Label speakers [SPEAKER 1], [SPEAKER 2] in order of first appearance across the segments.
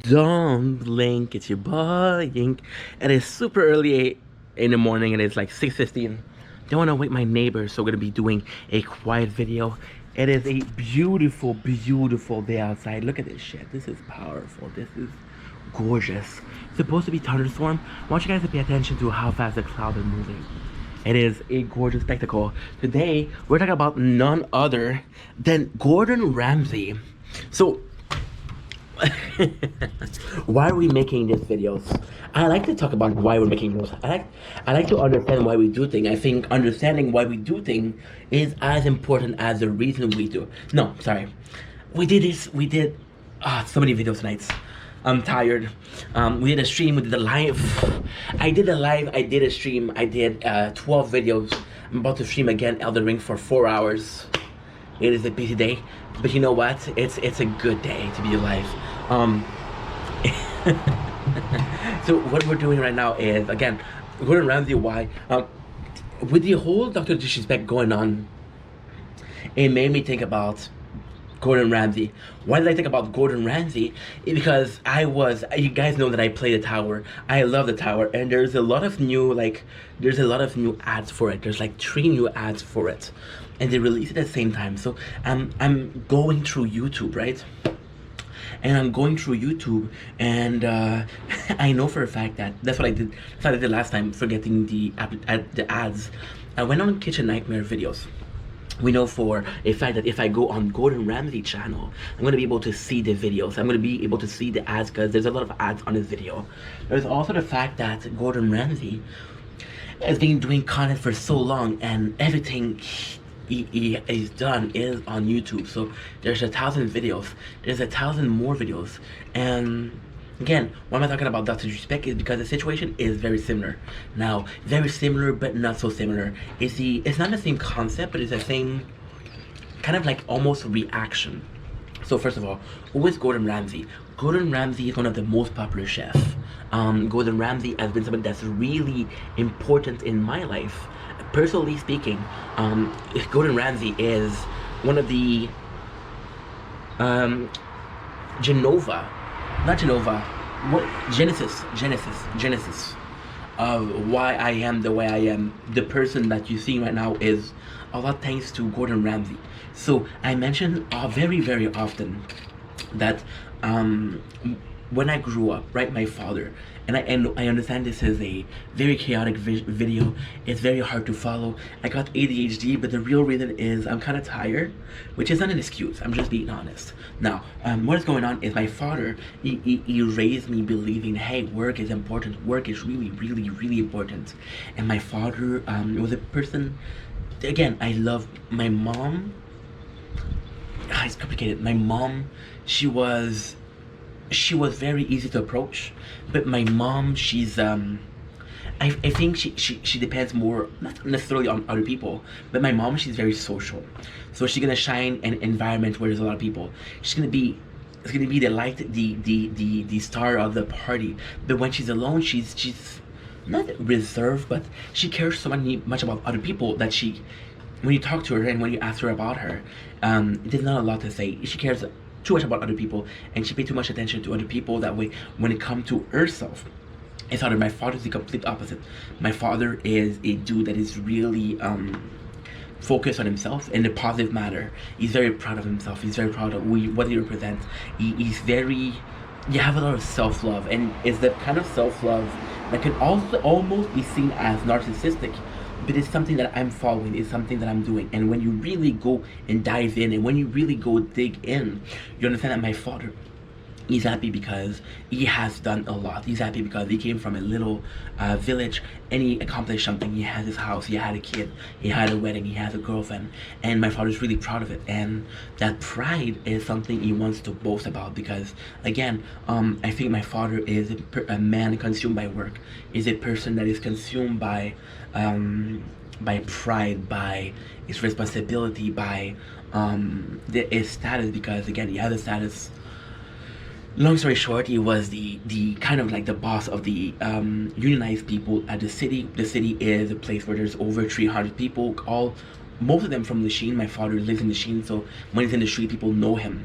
[SPEAKER 1] Don't blink, it's your boy Yink. It is super early in the morning, and it's like 6:15. Don't want to wake my neighbors, so we're gonna be doing a quiet video. It is a beautiful, beautiful day outside. Look at this shit. This is powerful. This is gorgeous. It's supposed to be thunderstorm. I want you guys to pay attention to how fast the cloud is moving. It is a gorgeous spectacle. Today, we're talking about none other than Gordon Ramsay. So, why are we making these videos? I like to talk about why we're making those. I like to understand why we do things. I think understanding why we do things is as important as the reason we do. No, sorry. We did so many videos tonight. I'm tired. We did a stream, we did a live. I did a live, I did a stream, I did 12 videos. I'm about to stream again Elden Ring for 4 hours. It is a busy day, but you know what? It's a good day to be alive. Um, so what we're doing right now is, again, Gordon Ramsay. Why? With the whole Dr. Disrespect going on, it made me think about Gordon Ramsay. Why did I think about Gordon Ramsay? Because you guys know that I play the tower. I love the tower, and there's a lot of new ads for it. There's like 3 new ads for it, and they release it at the same time. So I'm going through YouTube, right? And I'm going through YouTube, and I know for a fact that that's what I did. That's what I did last time, forgetting the ads. I went on Kitchen Nightmare videos. We know for a fact that if I go on Gordon Ramsay channel, I'm going to be able to see the videos. I'm going to be able to see the ads because there's a lot of ads on this video. There's also the fact that Gordon Ramsay has been doing content for so long, and everything he is done is on YouTube. So there's 1,000 videos. There's 1,000 more videos. And again, why am I talking about Dr. Respect? Is because the situation is very similar. Now, very similar, but not so similar. It's not the same concept, but it's the same kind of like almost reaction. So first of all, who is Gordon Ramsay? Gordon Ramsay is one of the most popular chefs. Gordon Ramsay has been something that's really important in my life. Personally speaking, Gordon Ramsay is one of the Genova, not Genova, what Genesis of why I am the way I am. The person that you see right now is a lot thanks to Gordon Ramsay. So I mention very, very often that when I grew up, right, my father, and I understand this is a very chaotic video. It's very hard to follow. I got ADHD, but the real reason is I'm kind of tired, which is not an excuse. I'm just being honest. Now, what is going on is my father, he raised me believing, hey, work is important. Work is really, really, really important. And my father was a person, again, I love my mom. It's complicated. My mom, she was very easy to approach, but my mom, she's I think she depends more, not necessarily on other people, but my mom, she's very social. So she's gonna shine in an environment where there's a lot of people. She's gonna be it's gonna be the light, the star of the party. But when she's alone, she's not reserved, but she cares so much about other people that when you talk to her and when you ask her about her, there's not a lot to say. She cares too much about other people, and she pays too much attention to other people. That way, when it comes to herself, it's harder. My father's the complete opposite. My father is a dude that is really focused on himself in a positive manner. He's very proud of himself. He's very proud of what he represents. He's very, you have a lot of self-love, and it's the kind of self-love that can also almost be seen as narcissistic, but it's something that I'm following, it's something that I'm doing. And when you really go and dive in, and when you really go dig in, you understand that my father, he's happy because he has done a lot. He's happy because he came from a little village, and he accomplished something. He has his house, he had a kid, he had a wedding, he has a girlfriend, and my father's really proud of it. And that pride is something he wants to boast about, because again, I think my father is a man consumed by work, is a person that is consumed by pride, by his responsibility, by his status, because again, he has a status. Long story short, he was the kind of like the boss of the unionized people at the city. The city is a place where there's over 300 people, most of them from Lachine. My father lives in Lachine, so when he's in the street, people know him.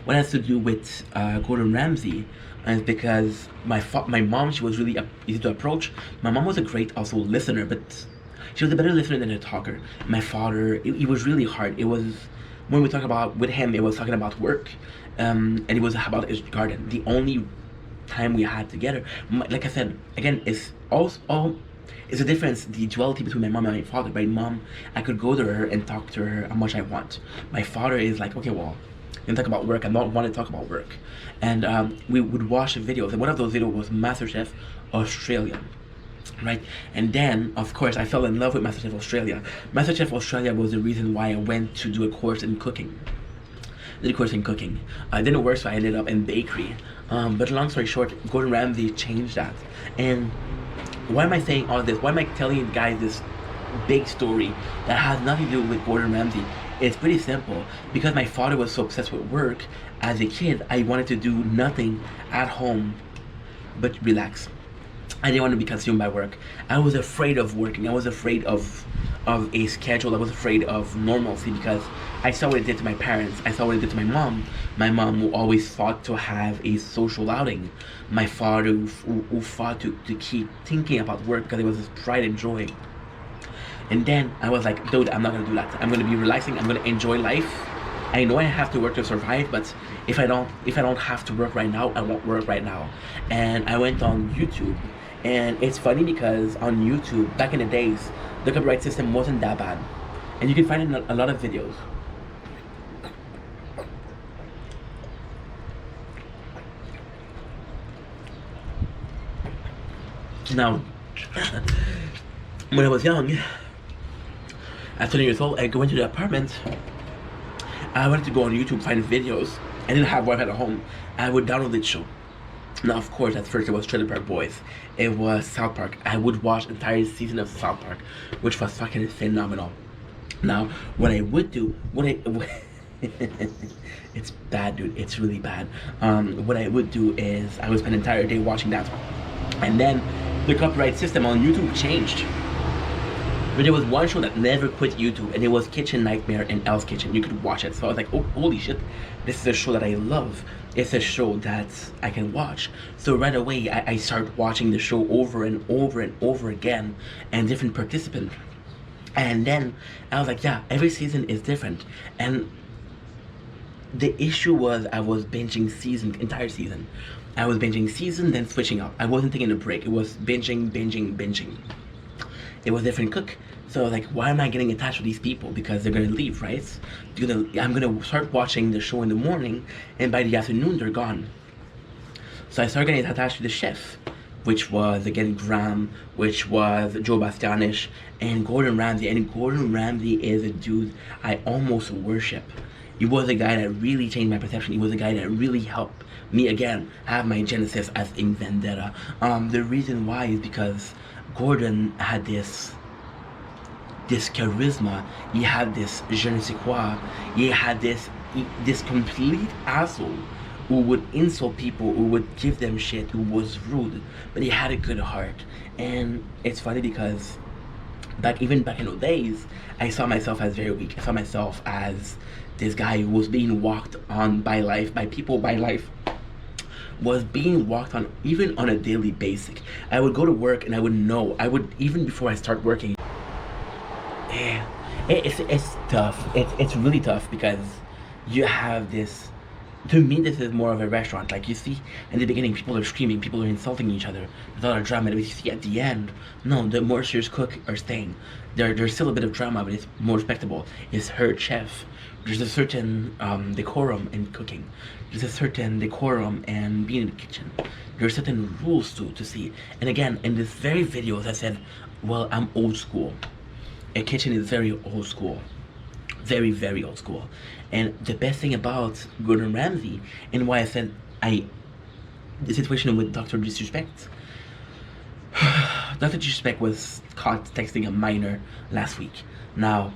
[SPEAKER 1] what has to do with Gordon Ramsay is because my mom, she was really easy to approach. My mom was a great also listener, but she was a better listener than a talker. My father, it was really hard. It was when we talk about with him, it was talking about work, and it was about his garden. The only time we had together, like I said, again, it's all it's a difference, the duality between my mom and my father. My mom, I could go to her and talk to her how much I want. My father is like, okay, well, and talk about work. I don't want to talk about work. And we would watch videos, and one of those videos was MasterChef Australia, right? And then, of course, I fell in love with MasterChef Australia. MasterChef Australia was the reason why I went to do a course in cooking. I did a course in cooking. I didn't work, so I ended up in bakery. But long story short, Gordon Ramsay changed that. And why am I saying all this? Why am I telling you guys this big story that has nothing to do with Gordon Ramsay? It's pretty simple. Because my father was so obsessed with work, as a kid, I wanted to do nothing at home but relax. I didn't want to be consumed by work. I was afraid of working. I was afraid of a schedule. I was afraid of normalcy because I saw what it did to my parents. I saw what it did to my mom. My mom who always fought to have a social outing. My father who fought to keep thinking about work because it was his pride and joy. And then I was like, dude, I'm not gonna do that. I'm gonna be relaxing. I'm gonna enjoy life. I know I have to work to survive, but if I don't have to work right now, I won't work right now. And I went on YouTube, and it's funny because on YouTube back in the days, the copyright system wasn't that bad, and you can find it in a lot of videos. Now, when I was young, at 20 years old, I go into the apartment. I wanted to go on YouTube, find videos. I didn't have Wi-Fi at home. I would download the show. Now, of course, at first it was Trailer Park Boys. It was South Park. I would watch the entire season of South Park, which was fucking phenomenal. Now, what I would do, it's bad, dude. It's really bad. What I would do is I would spend an entire day watching that, and then the copyright system on YouTube changed. But there was one show that never quit YouTube, and it was Kitchen Nightmare and Hell's Kitchen. You could watch it. So I was like, oh, holy shit, this is a show that I love. It's a show that I can watch. So right away, I start watching the show over and over and over again, and different participants. And then I was like, yeah, every season is different. And the issue was I was binging entire season. I was binging season, then switching up. I wasn't taking a break. It was binging. It was a different cook. So I was like, why am I getting attached to these people? Because they're gonna leave, right? I'm gonna start watching the show in the morning, and by the afternoon they're gone. So I started getting attached to the chef, which was again Graham, which was Joe Bastianish, and Gordon Ramsay. And Gordon Ramsay is a dude I almost worship. He was a guy that really changed my perception. He was a guy that really helped me again have my genesis as in Vendetta. The reason why is because Gordon had this charisma. He had this je ne sais quoi. He had this complete asshole who would insult people, who would give them shit, who was rude, but he had a good heart. And it's funny because even back in those days, I saw myself as very weak. I saw myself as this guy who was being walked on by life, was being walked on even on a daily basis. I would go to work and I would even before I start working. Yeah, it's tough. It's really tough because you have this. To me, this is more of a restaurant. Like you see, in the beginning, people are screaming, people are insulting each other. There's a lot of drama. But you see, at the end, no, the more serious cook are staying. There's still a bit of drama, but it's more respectable. It's her chef. There's a certain decorum in cooking. There's a certain decorum in being in the kitchen. There's certain rules to see. And again, in this very video, as I said, well, I'm old school. A kitchen is very old school. Very, very old school. And the best thing about Gordon Ramsay, and why I said the situation with Dr. Disrespect. Dr. Disrespect was caught texting a minor last week. Now,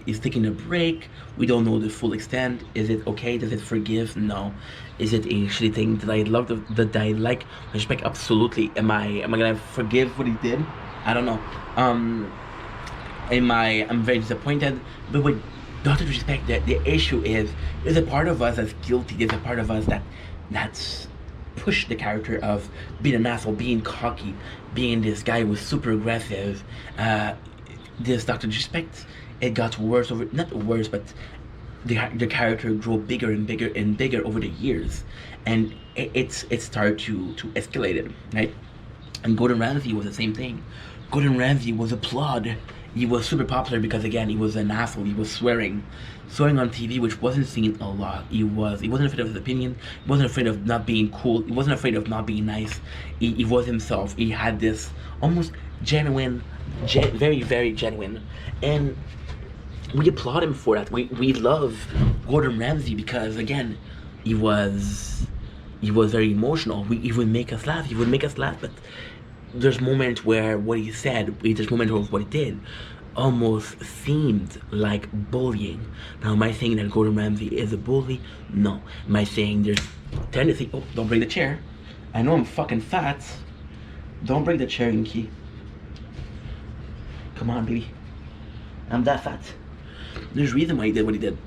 [SPEAKER 1] he's taking a break. We don't know the full extent. Is it okay? Does it forgive? No. Is it a shitty thing? Did I love that I like respect? Absolutely. Am I gonna forgive what he did? I don't know. I'm very disappointed. But wait, Dr. Disrespect, the issue is there's a part of us that's guilty. There's a part of us that's pushed the character of being an asshole, being cocky, being this guy who was super aggressive. This Dr. Disrespect, it got worse over, not worse, but the character grew bigger and bigger and bigger over the years, and it started to escalate it, right? And Gordon Ramsay was the same thing. Gordon Ramsay was applauded. He was super popular because again he was an asshole. He was swearing on TV, which wasn't seen a lot. He wasn't afraid of his opinion. He wasn't afraid of not being cool. He wasn't afraid of not being nice. He was himself. He had this almost genuine, very very genuine, and we applaud him for that. We love Gordon Ramsay because again he was very emotional. He would make us laugh. He would make us laugh, but there's moments where what he said, there's moments where what he did almost seemed like bullying. Now, am I saying that Gordon Ramsay is a bully? No. Am I saying there's tendency? Oh, don't break the chair. I know I'm fucking fat. Don't break the chair, Inky. Come on, baby. I'm that fat. There's a reason why he did what he did.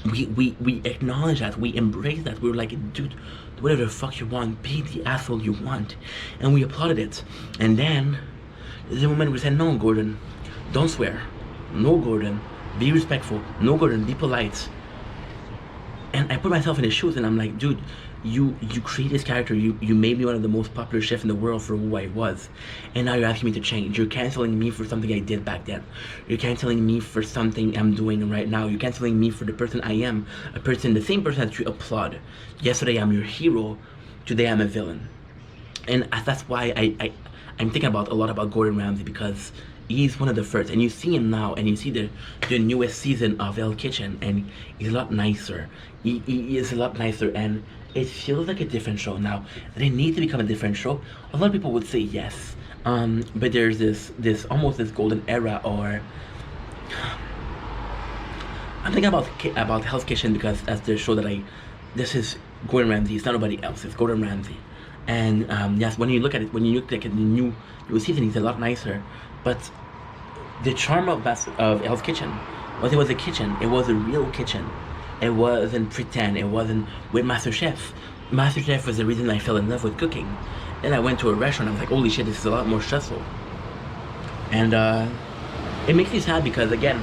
[SPEAKER 1] We acknowledge that, we embrace that. We were like, dude, whatever the fuck you want, be the asshole you want, and we applauded it. And then there's a moment we said, no, Gordon, don't swear. No, Gordon, be respectful. No, Gordon, be polite. And I put myself in his shoes, and I'm like, dude, you create this character. You made me one of the most popular chefs in the world for who I was, and now you're asking me to change. You're canceling me for something I did back then. You're canceling me for something I'm doing right now. You're canceling me for the person I am, the same person that you applaud. Yesterday I'm your hero, today I'm a villain. And that's why I'm thinking a lot about Gordon Ramsay, because he's one of the first, and you see him now, and you see the newest season of Hell's Kitchen, and he's a lot nicer. He is a lot nicer, and it feels like a different show now. They need to become a different show. A lot of people would say yes, but there's this almost this golden era, or I'm thinking about Hell's Kitchen because that's the show that this is Gordon Ramsay. It's not nobody else. It's Gordon Ramsay, and yes, when you look at it, when you look at the new season, he's a lot nicer. But the charm of Hell's Kitchen was it was a kitchen. It was a real kitchen. It wasn't pretend. It wasn't with MasterChef. MasterChef was the reason I fell in love with cooking. Then I went to a restaurant. I was like, holy shit, this is a lot more stressful. And it makes me sad because again,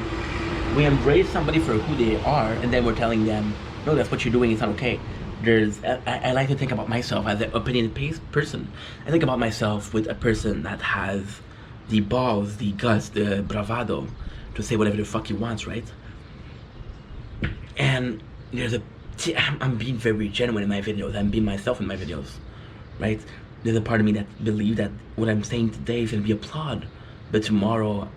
[SPEAKER 1] we embrace somebody for who they are, and then we're telling them, no, that's what you're doing. It's not okay. I like to think about myself as an opinionated person. I think about myself with a person that has the balls, the guts, the bravado to say whatever the fuck he wants, right? And I'm being very genuine in my videos. I'm being myself in my videos, right? There's a part of me that believes that what I'm saying today is gonna be applauded, but tomorrow,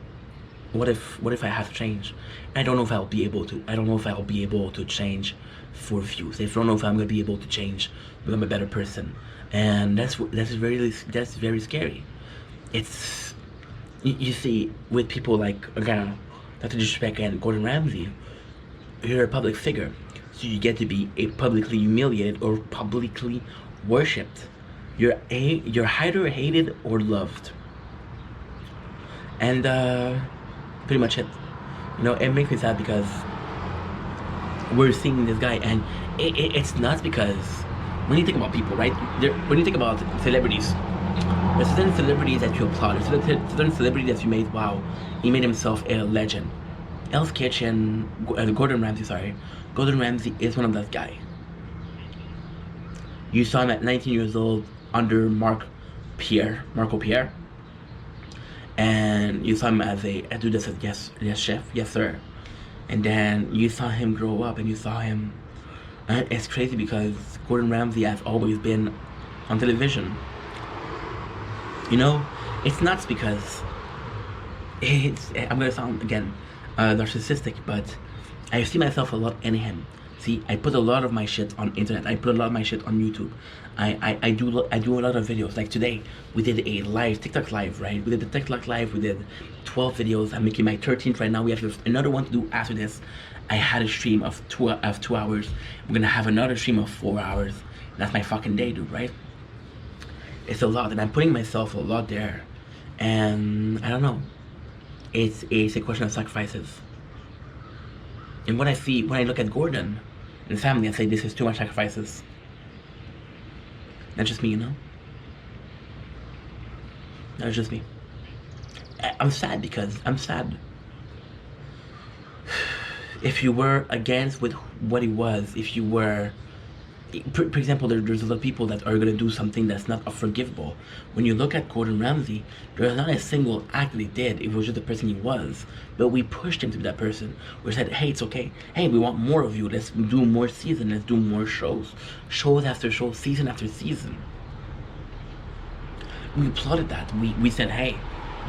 [SPEAKER 1] what if I have to change? I don't know if I'll be able to. I don't know if I'll be able to change for views. I don't know if I'm gonna be able to change, become a better person, and that's very scary. It's you see with people like again, Dr. Disrespect and Gordon Ramsay. You're a public figure, so you get to be publicly humiliated or publicly worshipped. You're either hated or loved, and pretty much it. You know, it makes me sad because we're seeing this guy, and it's nuts because when you think about people, right? When you think about celebrities, there's certain celebrities that you applaud. There's certain celebrities that you made, wow, he made himself a legend. Hell's Kitchen, Gordon Ramsay is one of that guy. You saw him at 19 years old under Marco Pierre, and you saw him as a dude that said yes chef, yes sir, and then you saw him grow up, and you saw him. And it's crazy because Gordon Ramsay has always been on television. You know, it's nuts because I'm gonna sound again narcissistic, but I see myself a lot in him. See, I put a lot of my shit on internet. I put a lot of my shit on YouTube. I do a lot of videos. Like today, we did a live TikTok live, right? We did the TikTok live. We did 12 videos. I'm making my 13th right now. We have another one to do after this. I had a stream of 2 hours. We're gonna have another stream of 4 hours. That's my fucking day, dude, right? It's a lot, and I'm putting myself a lot there. And I don't know. It's a question of sacrifices. And when I look at Gordon and his family, I say, this is too much sacrifices. That's just me, you know? That's just me. I'm sad because I'm sad. If you were against with what he was, if you were, for example, there's a lot of people that are gonna do something that's not forgivable. When you look at Gordon Ramsay, there's not a single act that he did. It was just the person he was. But we pushed him to be that person. We said, hey, it's okay. Hey, we want more of you. Let's do more season. Let's do more shows. Shows after show, season after season. We applauded that. We said, hey,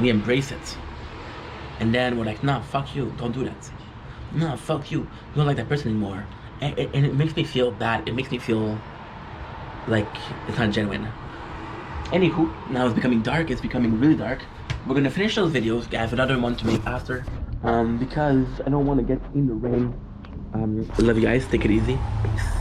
[SPEAKER 1] we embrace it. And then we're like, nah, fuck you. Don't do that. Nah, fuck you. You don't like that person anymore. And it makes me feel bad. It makes me feel like it's not genuine. Anywho, now it's becoming dark. It's becoming really dark. We're gonna finish those videos. I have another one to make after, because I don't want to get in the rain. I love you guys. Take it easy. Peace.